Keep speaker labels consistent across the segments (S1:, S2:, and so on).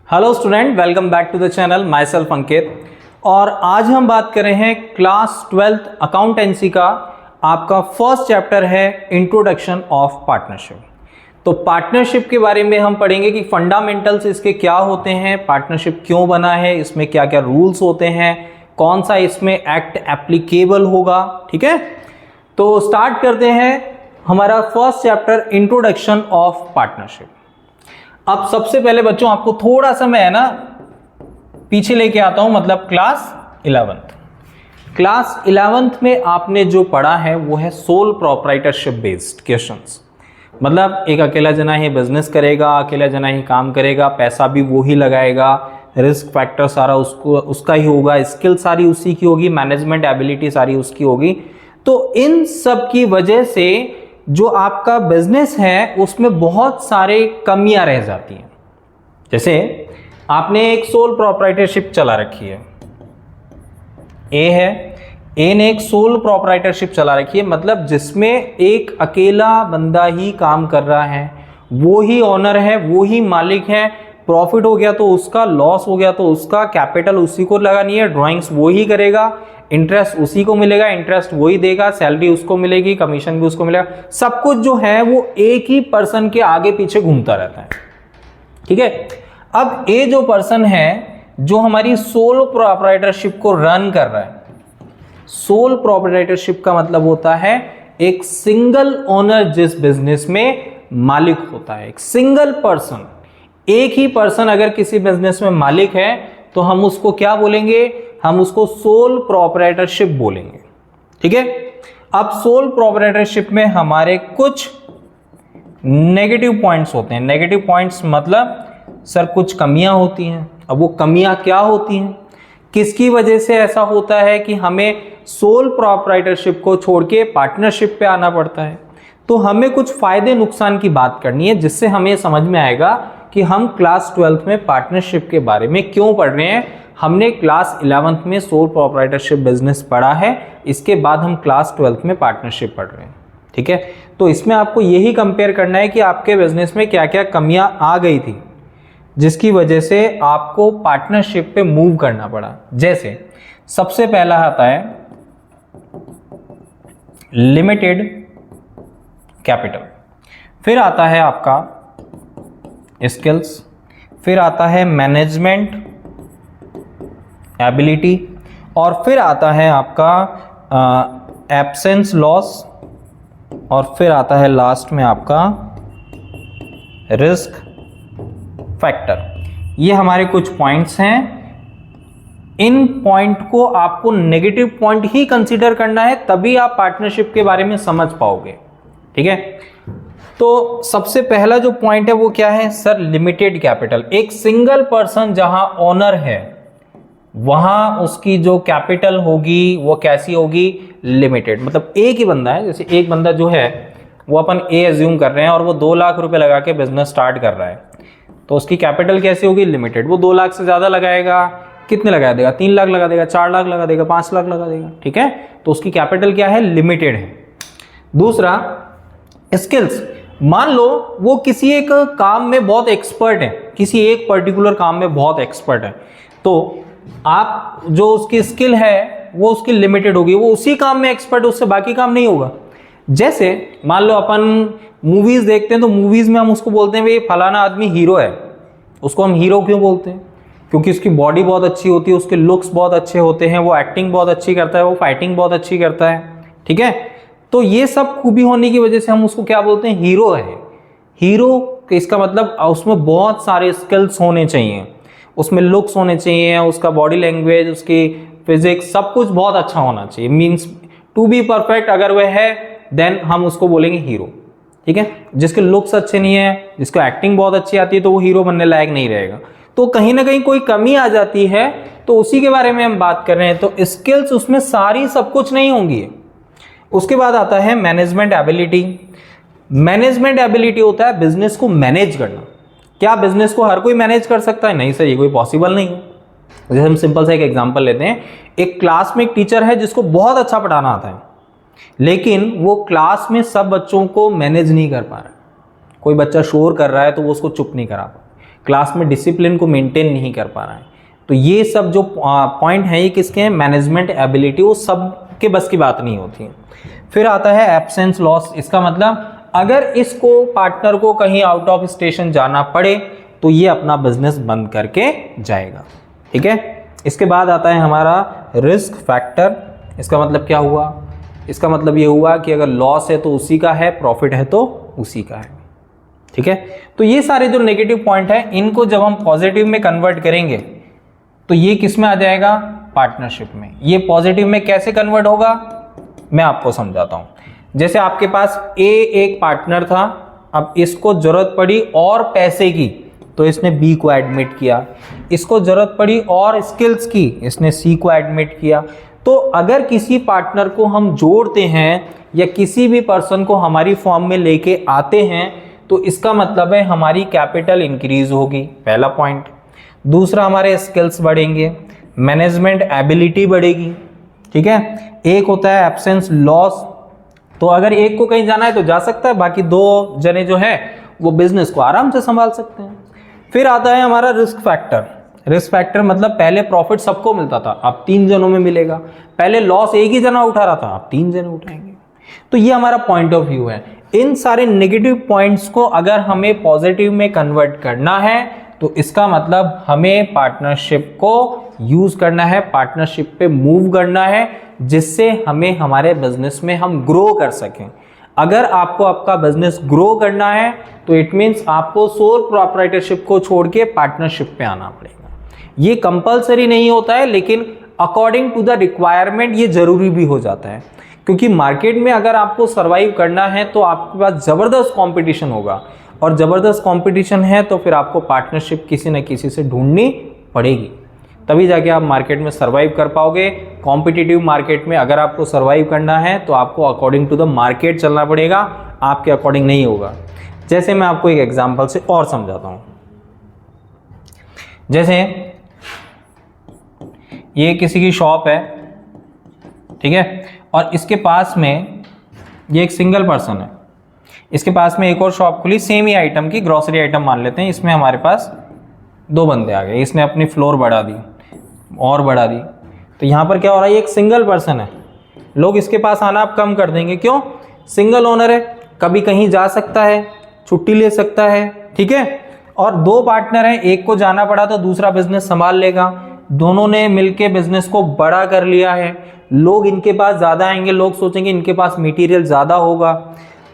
S1: Hello student, welcome back to the channel. Myself Ankit. और आज हम बात कर रहे हैं क्लास 12th अकाउंटेंसी का। आपका फर्स्ट चैप्टर है इंट्रोडक्शन ऑफ पार्टनरशिप। तो पार्टनरशिप के बारे में हम पढ़ेंगे कि फंडामेंटल्स इसके क्या होते हैं, पार्टनरशिप क्यों बना है, इसमें क्या क्या रूल्स होते हैं, कौन सा इसमें एक्ट एप्लीकेबल होगा। ठीक है, तो स्टार्ट करते हैं हमारा first chapter introduction of partnership. अब सबसे पहले बच्चों आपको थोड़ा सा मैं पीछे लेके आता हूं, मतलब क्लास 11th में आपने जो पढ़ा है वो है सोल प्रोप्राइटरशिप बेस्ड क्वेश्चंस। मतलब एक अकेला जना ही बिजनेस करेगा, अकेला जना ही काम करेगा, पैसा भी वो ही लगाएगा, रिस्क फैक्टर सारा उसका ही होगा, स्किल सारी उसी की होगी, मैनेजमेंट एबिलिटी सारी उसकी होगी। तो इन सब की वजह से जो आपका बिजनेस है उसमें बहुत सारे कमियां रह जाती हैं। जैसे आपने एक सोल प्रोप्राइटरशिप चला रखी है, ए ने एक सोल प्रोप्राइटरशिप चला रखी है, मतलब जिसमें एक अकेला बंदा ही काम कर रहा है, वो ही ओनर है, वो ही मालिक है। प्रॉफिट हो गया तो उसका, लॉस हो गया तो उसका, कैपिटल उसी को लगानी है, ड्राइंग्स वो ही करेगा, इंटरेस्ट उसी को मिलेगा, इंटरेस्ट वही देगा, सैलरी उसको मिलेगी, कमीशन भी उसको मिलेगा। सब कुछ जो है वो एक ही पर्सन के आगे पीछे घूमता रहता है। ठीक है, अब ये जो पर्सन है जो हमारी सोल प्रोप्राइटरशिप को रन कर रहा है, सोल प्रोप्राइटरशिप का मतलब होता है एक सिंगल ओनर, जिस बिजनेस में मालिक होता है, एक सिंगल पर्सन, एक ही पर्सन अगर किसी बिजनेस में मालिक है तो हम उसको क्या बोलेंगे, हम उसको सोल प्रोप्राइटरशिप बोलेंगे। ठीक है, अब सोल प्रोप्राइटरशिप में हमारे कुछ नेगेटिव पॉइंट्स होते हैं। नेगेटिव पॉइंट्स मतलब सर कुछ कमियां होती हैं। अब वो कमियां क्या होती हैं, किसकी वजह से ऐसा होता है कि हमें सोल प्रोप्राइटरशिप को छोड़ के पार्टनरशिप पे आना पड़ता है। तो हमें कुछ फायदे नुकसान की बात करनी है, जिससे हमें समझ में आएगा कि हम क्लास 12th में पार्टनरशिप के बारे में क्यों पढ़ रहे हैं। हमने क्लास 11th में सोल प्रोप्राइटरशिप बिजनेस पढ़ा है, इसके बाद हम क्लास 12th में पार्टनरशिप पढ़ रहे हैं। ठीक है, तो इसमें आपको यही कंपेयर करना है कि आपके बिजनेस में क्या क्या कमियां आ गई थी जिसकी वजह से आपको पार्टनरशिप पे मूव करना पड़ा। जैसे सबसे पहला आता है लिमिटेड कैपिटल, फिर आता है आपका स्किल्स, फिर आता है मैनेजमेंट एबिलिटी, और फिर आता है आपका एब्सेंस लॉस, और फिर आता है लास्ट में आपका रिस्क फैक्टर। ये हमारे कुछ पॉइंट्स हैं। इन पॉइंट को आपको नेगेटिव पॉइंट ही कंसीडर करना है, तभी आप पार्टनरशिप के बारे में समझ पाओगे। ठीक है, तो सबसे पहला जो पॉइंट है वो क्या है सर, लिमिटेड कैपिटल। एक सिंगल पर्सन जहां ओनर है वहां उसकी जो कैपिटल होगी वो कैसी होगी, लिमिटेड। मतलब एक ही बंदा है, जैसे एक बंदा जो है वो अपन ए एज्यूम कर रहे हैं और वो 2 लाख रुपए लगा के बिजनेस स्टार्ट कर रहा है, तो उसकी कैपिटल कैसी होगी, लिमिटेड। वो 2 लाख से ज्यादा लगाएगा, कितने लगा देगा, 3 लाख लगा देगा, 4 लाख लगा देगा, 5 लाख लगा देगा। ठीक है, तो उसकी कैपिटल क्या है, लिमिटेड है। दूसरा स्किल्स, मान लो वो किसी एक काम में बहुत एक्सपर्ट है, किसी एक पर्टिकुलर काम में बहुत एक्सपर्ट है, तो आप जो उसकी स्किल है वो उसकी लिमिटेड होगी, वो उसी काम में एक्सपर्ट है, उससे बाकी काम नहीं होगा। जैसे मान लो अपन मूवीज देखते हैं, तो मूवीज में हम उसको बोलते हैं भाई फलाना आदमी हीरो है। उसको हम हीरो क्यों बोलते हैं, क्योंकि उसकी बॉडी बहुत अच्छी होती है, उसके लुक्स बहुत अच्छे होते हैं, वो एक्टिंग बहुत अच्छी करता है, वो फाइटिंग बहुत अच्छी करता है। ठीक है, तो ये सब खूबी होने की वजह से हम उसको क्या बोलते हैं, हीरो है। हीरो इसका मतलब उसमें बहुत सारे स्किल्स होने चाहिए, उसमें लुक्स होने चाहिए, उसका बॉडी लैंग्वेज, उसकी फिजिक्स, सब कुछ बहुत अच्छा होना चाहिए। मीन्स टू बी परफेक्ट अगर वह है देन हम उसको बोलेंगे हीरो। ठीक है, जिसके लुक्स अच्छे नहीं है, जिसको एक्टिंग बहुत अच्छी आती है, तो वो हीरो बनने लायक नहीं रहेगा। तो कहीं ना कहीं कोई कमी आ जाती है, तो उसी के बारे में हम बात कर रहे हैं। तो स्किल्स उसमें सारी सब कुछ नहीं होंगी। उसके बाद आता है मैनेजमेंट एबिलिटी। मैनेजमेंट एबिलिटी होता है बिजनेस को मैनेज करना। क्या बिजनेस को हर कोई मैनेज कर सकता है, नहीं सर, ये कोई पॉसिबल नहीं है। जैसे हम सिंपल सा एक एग्जांपल लेते हैं, एक क्लास में एक टीचर है जिसको बहुत अच्छा पढ़ाना आता है, लेकिन वो क्लास में सब बच्चों को मैनेज नहीं कर पा रहा है। कोई बच्चा शोर कर रहा है तो वो उसको चुप नहीं करा पा, क्लास में डिसिप्लिन को मेंटेन नहीं कर पा रहा है। तो ये सब जो पॉइंट है ये किसके हैं, मैनेजमेंट एबिलिटी, वो सब के बस की बात नहीं होती है। फिर आता है एब्सेंस लॉस। इसका मतलब अगर इसको पार्टनर को कहीं आउट ऑफ स्टेशन जाना पड़े तो ये अपना बिजनेस बंद करके जाएगा। ठीक है। इसके बाद आता है हमारा रिस्क फैक्टर। इसका मतलब क्या हुआ, इसका मतलब ये हुआ कि अगर लॉस है तो उसी का है, प्रॉफिट है तो उसी का है। ठीक है। तो ये सारे जो नेगेटिव पॉइंट है इनको जब हम पॉजिटिव में कन्वर्ट करेंगे तो ये किस में आ जाएगा, पार्टनरशिप में। ये पॉजिटिव में कैसे कन्वर्ट होगा मैं आपको समझाता हूं। जैसे आपके पास ए एक पार्टनर था, अब इसको जरूरत पड़ी और पैसे की तो इसने बी को एडमिट किया, इसको जरूरत पड़ी और स्किल्स की, इसने सी को एडमिट किया। तो अगर किसी पार्टनर को हम जोड़ते हैं या किसी भी पर्सन को हमारी फॉर्म में लेके आते हैं तो इसका मतलब है हमारी कैपिटल इंक्रीज होगी, पहला पॉइंट। दूसरा, हमारे स्किल्स बढ़ेंगे, मैनेजमेंट एबिलिटी बढ़ेगी। ठीक है। एक होता है एब्सेंस लॉस, तो अगर एक को कहीं जाना है तो जा सकता है, बाकी दो जने जो है वो बिजनेस को आराम से संभाल सकते हैं। फिर आता है हमारा रिस्क फैक्टर। रिस्क फैक्टर मतलब पहले प्रॉफिट सबको मिलता था, अब 3 जनों में मिलेगा। पहले लॉस एक ही जना उठा रहा था, अब 3 जने उठाएंगे। तो ये हमारा पॉइंट ऑफ व्यू है। इन सारे नेगेटिव पॉइंट्स को अगर हमें पॉजिटिव में कन्वर्ट करना है तो इसका मतलब हमें पार्टनरशिप को यूज करना है, पार्टनरशिप पे मूव करना है, जिससे हमें हमारे बिजनेस में हम ग्रो कर सकें। अगर आपको आपका बिजनेस ग्रो करना है तो इट मीन्स आपको सोल प्रोप्राइटरशिप को छोड़ के पार्टनरशिप पे आना पड़ेगा। ये कंपलसरी नहीं होता है, लेकिन अकॉर्डिंग टू द रिक्वायरमेंट ये जरूरी भी हो जाता है, क्योंकि मार्केट में अगर आपको सर्वाइव करना है तो आपके पास जबरदस्त कंपटीशन होगा, और जबरदस्त कंपटीशन है तो फिर आपको पार्टनरशिप किसी न किसी से ढूंढनी पड़ेगी, तभी जाके आप मार्केट में सर्वाइव कर पाओगे। कॉम्पिटिटिव मार्केट में अगर आपको सर्वाइव करना है तो आपको अकॉर्डिंग टू द मार्केट चलना पड़ेगा, आपके अकॉर्डिंग नहीं होगा। जैसे मैं आपको एक एग्जांपल से और समझाता हूं। जैसे ये किसी की शॉप है, ठीक है, और इसके पास में ये एक सिंगल पर्सन है, इसके पास में एक और शॉप खुली सेम ही आइटम की, ग्रोसरी आइटम मान लेते हैं। इसमें हमारे पास 2 बंदे आ गए, इसने अपनी फ्लोर बढ़ा दी और बढ़ा दी, तो यहाँ पर क्या हो रहा है, ये एक सिंगल पर्सन है, लोग इसके पास आना आप कम कर देंगे। क्यों? सिंगल ओनर है, कभी कहीं जा सकता है, छुट्टी ले सकता है। ठीक है। और 2 पार्टनर हैं, एक को जाना पड़ा तो दूसरा बिजनेस संभाल लेगा, दोनों ने मिलके बिजनेस को बड़ा कर लिया है। लोग इनके पास ज़्यादा आएंगे, लोग सोचेंगे इनके पास मटेरियल ज़्यादा होगा।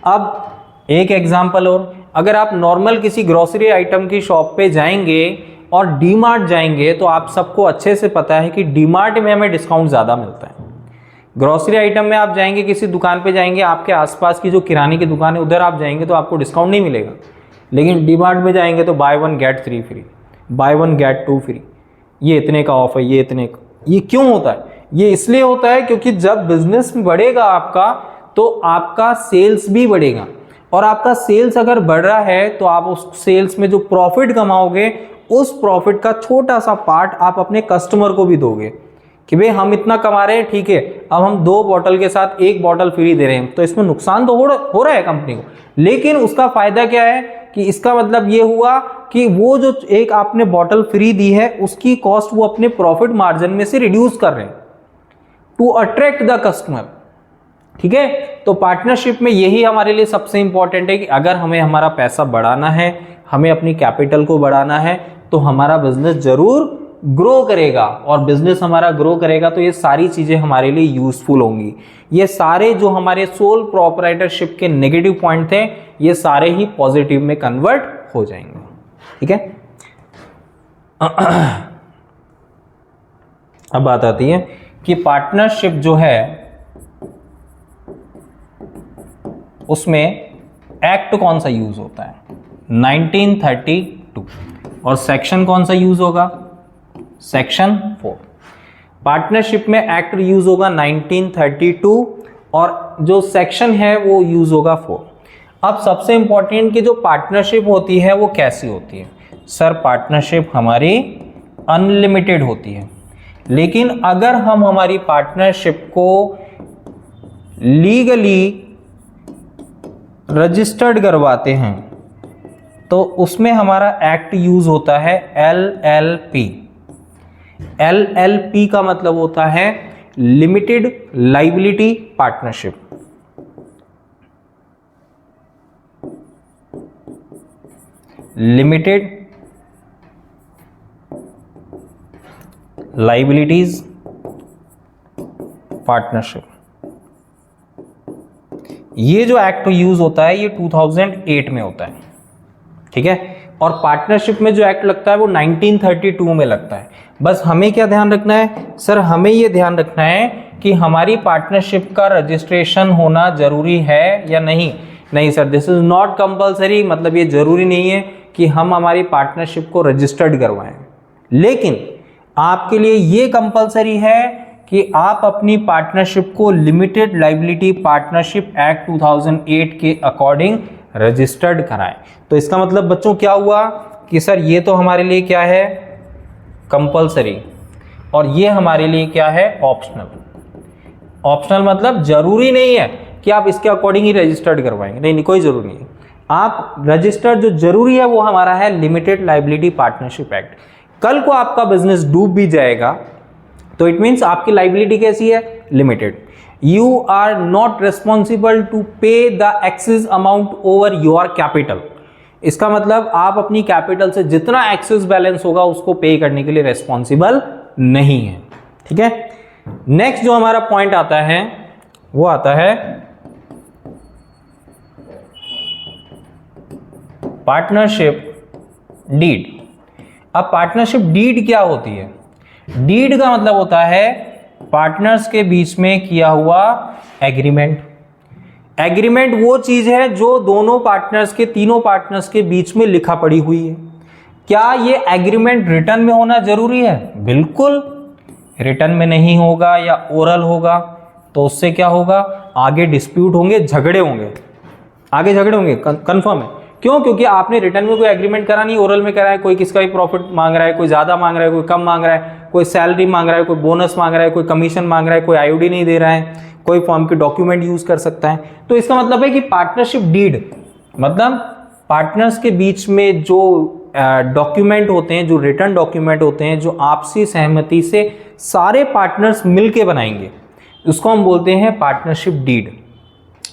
S1: अब एक एग्जांपल और, अगर आप नॉर्मल किसी ग्रोसरी आइटम की शॉप पे जाएंगे और डी-मार्ट जाएंगे तो आप सबको अच्छे से पता है कि डी-मार्ट में हमें डिस्काउंट ज़्यादा मिलता है। ग्रोसरी आइटम में आप जाएंगे, किसी दुकान पे जाएंगे, आपके आसपास की जो किराने की दुकान है उधर आप जाएंगे तो आपको डिस्काउंट नहीं मिलेगा, लेकिन डी-मार्ट में जाएंगे तो buy 1 get 3 free, buy 1 get 2 free, ये इतने का ऑफ है, ये इतने का। ये क्यों होता है? ये इसलिए होता है क्योंकि जब बिजनेस बढ़ेगा आपका तो आपका सेल्स भी बढ़ेगा, और आपका सेल्स अगर बढ़ रहा है तो आप उस सेल्स में जो प्रॉफिट कमाओगे उस प्रॉफिट का छोटा सा पार्ट आप अपने कस्टमर को भी दोगे कि भाई हम इतना कमा रहे हैं, ठीक है, अब हम 2 बॉटल के साथ 1 बॉटल फ्री दे रहे हैं, तो इसमें नुकसान तो हो रहा है कंपनी को, लेकिन उसका फायदा क्या है कि इसका मतलब ये हुआ कि वो जो एक आपने बॉटल फ्री दी है उसकी कॉस्ट वो अपने प्रॉफिट मार्जिन में से रिड्यूस कर रहे हैं टू अट्रैक्ट द कस्टमर। ठीक है। तो पार्टनरशिप में यही हमारे लिए सबसे इंपॉर्टेंट है कि अगर हमें हमारा पैसा बढ़ाना है, हमें अपनी कैपिटल को बढ़ाना है, तो हमारा बिजनेस जरूर ग्रो करेगा, और बिजनेस हमारा ग्रो करेगा तो ये सारी चीजें हमारे लिए यूजफुल होंगी। ये सारे जो हमारे सोल प्रोप्राइटरशिप के नेगेटिव पॉइंट थे ये सारे ही पॉजिटिव में कन्वर्ट हो जाएंगे। ठीक है। अब बात आती है कि पार्टनरशिप जो है उसमें एक्ट कौन सा यूज होता है, 1932, और सेक्शन कौन सा यूज होगा, सेक्शन 4। पार्टनरशिप में एक्ट यूज होगा 1932 और जो सेक्शन है वो यूज होगा 4। अब सबसे इंपॉर्टेंट कि जो पार्टनरशिप होती है वो कैसी होती है। सर पार्टनरशिप हमारी अनलिमिटेड होती है, लेकिन अगर हम हमारी पार्टनरशिप को लीगली रजिस्टर्ड करवाते हैं तो उसमें हमारा एक्ट यूज होता है LLP। LLP का मतलब होता है limited liability partnership. Limited liabilities partnership, ये जो एक्ट यूज होता है ये 2008 में होता है, ठीक है। और पार्टनरशिप में जो एक्ट लगता है वो 1932 में लगता है। बस हमें क्या ध्यान रखना है सर, हमें ये ध्यान रखना है कि हमारी पार्टनरशिप का रजिस्ट्रेशन होना जरूरी है या नहीं। नहीं sir, this is not compulsory, मतलब ये जरूरी नहीं है कि हम हमारी पार्टनरशिप को रजिस्टर्ड करवाएं, लेकिन आपके लिए ये कंपलसरी है कि आप अपनी पार्टनरशिप को लिमिटेड लाइबिलिटी पार्टनरशिप एक्ट 2008 के अकॉर्डिंग रजिस्टर्ड कराएं। तो इसका मतलब बच्चों क्या हुआ कि सर ये तो हमारे लिए क्या है, कंपलसरी, और ये हमारे लिए क्या है, ऑप्शनल। ऑप्शनल मतलब जरूरी नहीं है कि आप इसके अकॉर्डिंग ही रजिस्टर्ड करवाएंगे, नहीं, कोई जरूरी नहीं। आप रजिस्टर्ड जो जरूरी है वो हमारा है लिमिटेड लाइबिलिटी पार्टनरशिप एक्ट। कल को आपका बिजनेस डूब भी जाएगा तो इट मीन्स आपकी लाइबिलिटी कैसी है, limited. You are not responsible to pay the excess amount over your capital. इसका मतलब आप अपनी कैपिटल से जितना एक्सेस बैलेंस होगा उसको पे करने के लिए रिस्पॉन्सिबल नहीं है, ठीक है। नेक्स्ट जो हमारा पॉइंट आता है वो आता है पार्टनरशिप डीड। अब पार्टनरशिप डीड क्या होती है? डीड का मतलब होता है पार्टनर्स के बीच में किया हुआ एग्रीमेंट। एग्रीमेंट वो चीज है जो दोनों पार्टनर्स के, तीनों पार्टनर्स के बीच में लिखा पड़ी हुई है। क्या ये एग्रीमेंट रिटर्न में होना जरूरी है? बिल्कुल। रिटर्न में नहीं होगा या ओरल होगा तो उससे क्या होगा, आगे डिस्प्यूट होंगे, झगड़े होंगे, आगे झगड़े होंगे, कंफर्म है। क्यों? क्योंकि आपने रिटर्न में कोई एग्रीमेंट करा नहीं, ओरल में करा है। कोई किसका भी प्रॉफिट मांग रहा है, कोई ज्यादा मांग रहा है, कोई कम मांग रहा है, कोई सैलरी मांग रहा है, कोई बोनस मांग रहा है, कोई कमीशन मांग रहा है, कोई आईओडी नहीं दे रहा है, कोई फॉर्म के डॉक्यूमेंट यूज कर सकता है। तो इसका मतलब है कि पार्टनरशिप डीड मतलब पार्टनर्स के बीच में जो डॉक्यूमेंट होते हैं, जो रिटर्न डॉक्यूमेंट होते हैं, जो आपसी सहमति से सारे पार्टनर्स मिलके बनाएंगे, उसको हम बोलते हैं पार्टनरशिप डीड।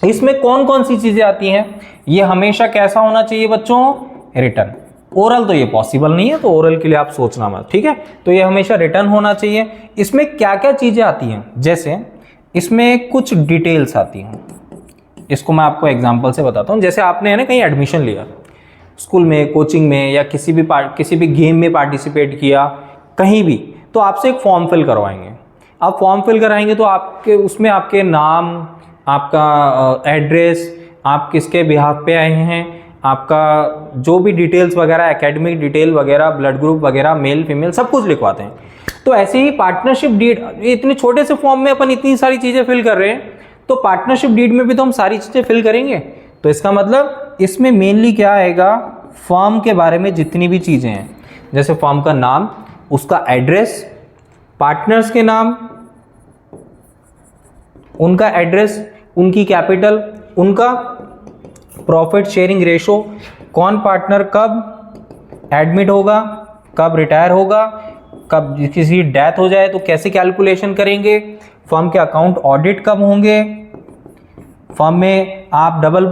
S1: इसमें कौन कौन सी चीजें आती हैं? ये हमेशा कैसा होना चाहिए बच्चों? रिटर्न। ओरल तो ये पॉसिबल नहीं है, तो ओरल के लिए आप सोचना मत, ठीक है। तो ये हमेशा रिटर्न होना चाहिए। इसमें क्या क्या चीजें आती हैं? जैसे इसमें कुछ डिटेल्स आती हैं, इसको मैं आपको एग्जांपल से बताता हूँ। जैसे आपने है ना कहीं एडमिशन लिया, स्कूल में, कोचिंग में, या किसी भी गेम में पार्टिसिपेट किया, कहीं भी, तो आपसे एक फॉर्म फिल करवाएंगे। आप फॉर्म फिल कराएंगे तो आपके उसमें आपके नाम, आपका एड्रेस, आप किसके बिहाफ पे आए हैं, आपका जो भी डिटेल्स वगैरह, एकेडमिक डिटेल वगैरह, ब्लड ग्रुप वगैरह, मेल फीमेल, सब कुछ लिखवाते हैं। तो ऐसे ही पार्टनरशिप डीड, इतने छोटे से फॉर्म में अपन इतनी सारी चीज़ें फिल कर रहे हैं, तो पार्टनरशिप डीड में भी तो हम सारी चीज़ें फिल करेंगे। तो इसका मतलब इसमें मेनली क्या आएगा, फॉर्म के बारे में जितनी भी चीज़ें हैं, जैसे फॉर्म का नाम, उसका एड्रेस, पार्टनर्स के नाम, उनका एड्रेस, उनकी कैपिटल, उनका प्रॉफिट शेयरिंग रेशो, कौन पार्टनर कब एडमिट होगा, कब रिटायर होगा, कब किसी डेथ हो जाए तो कैसे कैलकुलेशन करेंगे, फर्म के अकाउंट ऑडिट कब होंगे, फर्म में आप डबल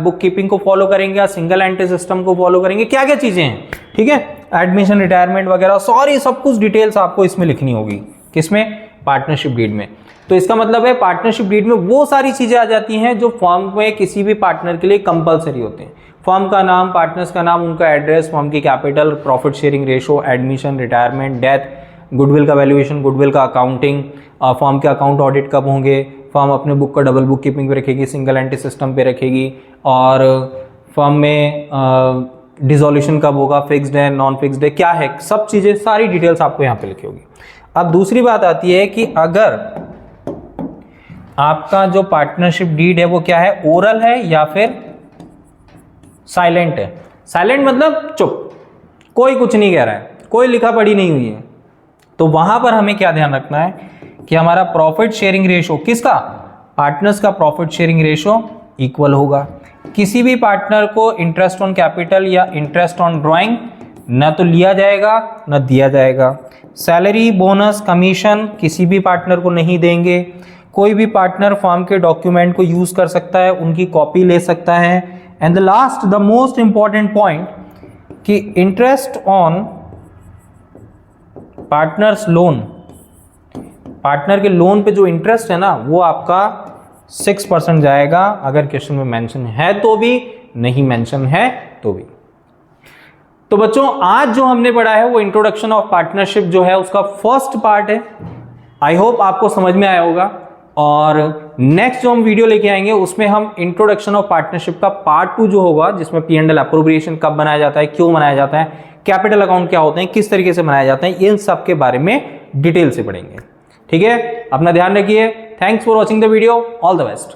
S1: बुक कीपिंग को फॉलो करेंगे या सिंगल एंट्री सिस्टम को फॉलो करेंगे, क्या क्या चीजें हैं, ठीक है। एडमिशन, रिटायरमेंट वगैरह सॉरी सब कुछ डिटेल्स आपको इसमें लिखनी होगी। किसमें? पार्टनरशिप डीड में। तो इसका मतलब है पार्टनरशिप डीड में वो सारी चीजें आ जाती हैं जो फर्म में किसी भी पार्टनर के लिए कंपलसरी होते हैं। फर्म का नाम, पार्टनर्स का नाम, उनका एड्रेस, फर्म की capital, profit sharing ratio, admission, retirement, death, goodwill का वैल्यूएशन, गुडविल का अकाउंटिंग, फर्म के अकाउंट ऑडिट कब होंगे, फर्म अपने बुक का डबल बुक कीपिंग पे रखेगी, सिंगल एंट्री सिस्टम पे रखेगी, और फर्म में डिसोल्यूशन कब होगा, फिक्स्ड है, नॉन फिक्स्ड है, क्या है, सब चीज़ें, सारी डिटेल्स आपको यहाँ पे लिखी होगी। अब दूसरी बात आती है कि अगर आपका जो पार्टनरशिप डीड है वो क्या है, ओरल है या फिर साइलेंट है। साइलेंट मतलब चुप, कोई कुछ नहीं कह रहा है, कोई लिखा पढ़ी नहीं हुई है, तो वहां पर हमें क्या ध्यान रखना है कि हमारा प्रॉफिट शेयरिंग रेशो किसका, पार्टनर्स का प्रॉफिट शेयरिंग रेशो इक्वल होगा। किसी भी पार्टनर को इंटरेस्ट ऑन कैपिटल या इंटरेस्ट ऑन ड्राइंग न तो लिया जाएगा न दिया जाएगा। सैलरी, बोनस, कमीशन किसी भी पार्टनर को नहीं देंगे। कोई भी पार्टनर फर्म के डॉक्यूमेंट को यूज कर सकता है, उनकी कॉपी ले सकता है। And the last, the most important point कि interest on partners loan, partner के लोन पे जो इंटरेस्ट है ना वो आपका 6% जाएगा, अगर क्वेश्चन में मेंशन है तो भी, नहीं मेंशन है तो भी। तो बच्चों आज जो हमने पढ़ा है वो इंट्रोडक्शन ऑफ पार्टनरशिप जो है उसका फर्स्ट पार्ट है। आई होप आपको समझ में आया होगा। और नेक्स्ट जो हम वीडियो लेके आएंगे उसमें हम इंट्रोडक्शन ऑफ पार्टनरशिप का पार्ट 2 जो होगा, जिसमें P&L अप्रोप्रिएशन कब बनाया जाता है, क्यों बनाया जाता है, कैपिटल अकाउंट क्या होते हैं, किस तरीके से बनाए जाते हैं, इन सब के बारे में डिटेल से पढ़ेंगे। ठीक है, अपना ध्यान रखिए। Thanks for watching the video, all the best.